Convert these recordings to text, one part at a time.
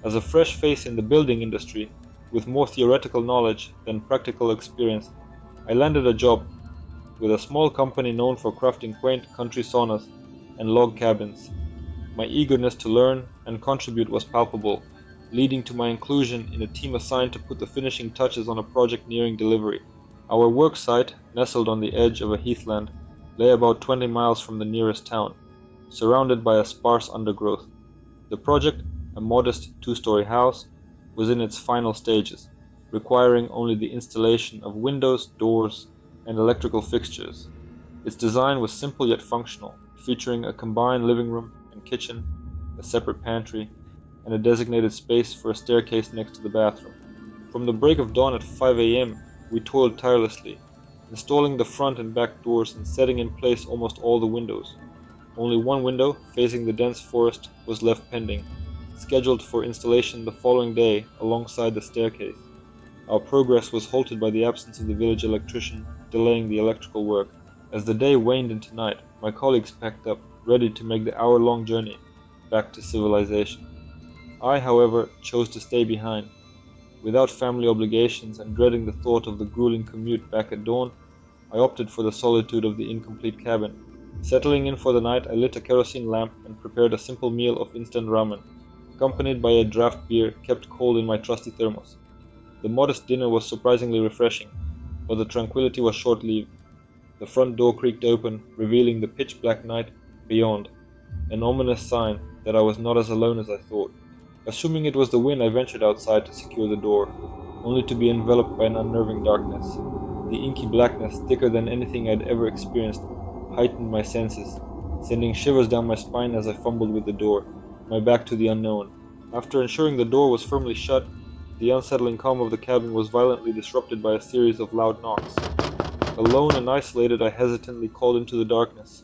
As a fresh face in the building industry, with more theoretical knowledge than practical experience, I landed a job with a small company known for crafting quaint country saunas and log cabins. My eagerness to learn and contribute was palpable, leading to my inclusion in a team assigned to put the finishing touches on a project nearing delivery. Our work site, nestled on the edge of a heathland, lay about 20 miles from the nearest town, surrounded by a sparse undergrowth. The project, a modest two-story house, was in its final stages, requiring only the installation of windows, doors, and electrical fixtures. Its design was simple yet functional, featuring a combined living room and kitchen, a separate pantry, and a designated space for a staircase next to the bathroom. From the break of dawn at 5 a.m., we toiled tirelessly, installing the front and back doors and setting in place almost all the windows. Only one window, facing the dense forest, was left pending, scheduled for installation the following day alongside the staircase. Our progress was halted by the absence of the village electrician, delaying the electrical work. As the day waned into night, my colleagues packed up, ready to make the hour-long journey back to civilization. I, however, chose to stay behind. Without family obligations and dreading the thought of the grueling commute back at dawn, I opted for the solitude of the incomplete cabin. Settling in for the night, I lit a kerosene lamp and prepared a simple meal of instant ramen, accompanied by a draft beer kept cold in my trusty thermos. The modest dinner was surprisingly refreshing, but the tranquility was short-lived. The front door creaked open, revealing the pitch-black night beyond, an ominous sign that I was not as alone as I thought. Assuming it was the wind, I ventured outside to secure the door, only to be enveloped by an unnerving darkness. The inky blackness, thicker than anything I'd ever experienced, heightened my senses, sending shivers down my spine as I fumbled with the door, my back to the unknown. After ensuring the door was firmly shut, the unsettling calm of the cabin was violently disrupted by a series of loud knocks. Alone and isolated, I hesitantly called into the darkness,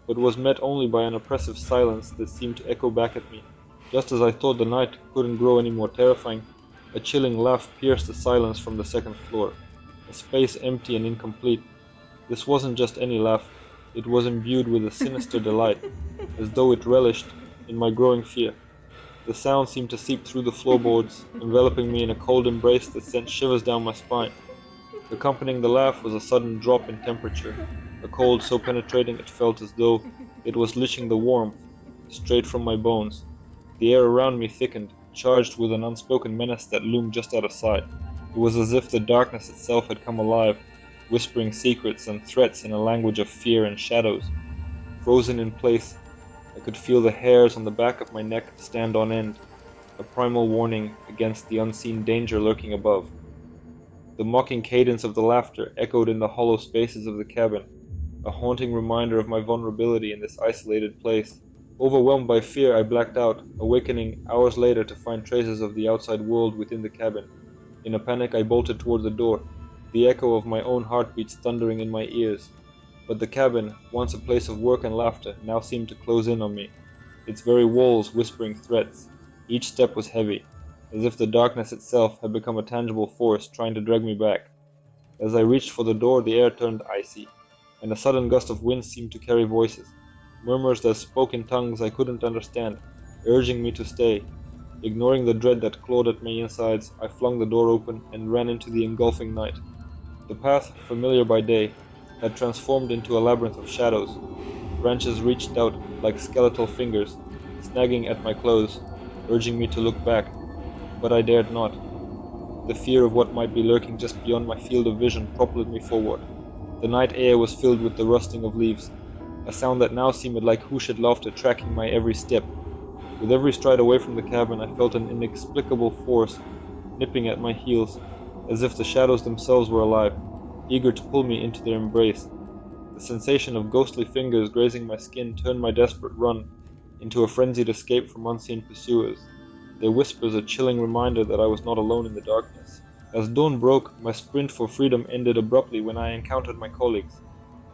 but was met only by an oppressive silence that seemed to echo back at me. Just as I thought the night couldn't grow any more terrifying, a chilling laugh pierced the silence from the second floor, a space empty and incomplete. This wasn't just any laugh, it was imbued with a sinister delight, as though it relished in my growing fear. The sound seemed to seep through the floorboards, enveloping me in a cold embrace that sent shivers down my spine. Accompanying the laugh was a sudden drop in temperature, a cold so penetrating it felt as though it was leaching the warmth straight from my bones. The air around me thickened, charged with an unspoken menace that loomed just out of sight. It was as if the darkness itself had come alive, whispering secrets and threats in a language of fear and shadows. Frozen in place, I could feel the hairs on the back of my neck stand on end, a primal warning against the unseen danger lurking above. The mocking cadence of the laughter echoed in the hollow spaces of the cabin, a haunting reminder of my vulnerability in this isolated place. Overwhelmed by fear, I blacked out, awakening hours later to find traces of the outside world within the cabin. In a panic, I bolted toward the door, the echo of my own heartbeats thundering in my ears. But the cabin, once a place of work and laughter, now seemed to close in on me, its very walls whispering threats. Each step was heavy, as if the darkness itself had become a tangible force trying to drag me back. As I reached for the door, the air turned icy, and a sudden gust of wind seemed to carry voices, murmurs that spoke in tongues I couldn't understand, urging me to stay. Ignoring the dread that clawed at my insides, I flung the door open and ran into the engulfing night. The path, familiar by day, had transformed into a labyrinth of shadows. Branches reached out like skeletal fingers, snagging at my clothes, urging me to look back, but I dared not. The fear of what might be lurking just beyond my field of vision propelled me forward. The night air was filled with the rustling of leaves, a sound that now seemed like whooshed laughter tracking my every step. With every stride away from the cabin, I felt an inexplicable force nipping at my heels, as if the shadows themselves were alive, eager to pull me into their embrace. The sensation of ghostly fingers grazing my skin turned my desperate run into a frenzied escape from unseen pursuers, their whispers a chilling reminder that I was not alone in the darkness. As dawn broke, my sprint for freedom ended abruptly when I encountered my colleagues.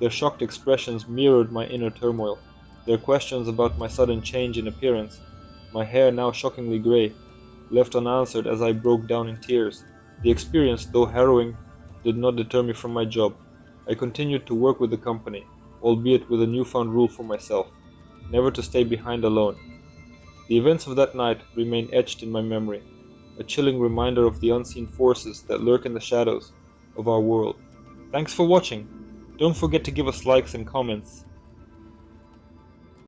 Their shocked expressions mirrored my inner turmoil. Their questions about my sudden change in appearance, my hair now shockingly grey, left unanswered as I broke down in tears. The experience, though harrowing, did not deter me from my job. I continued to work with the company, albeit with a newfound rule for myself: never to stay behind alone. The events of that night remain etched in my memory, a chilling reminder of the unseen forces that lurk in the shadows of our world. Thanks for watching. Don't forget to give us likes and comments,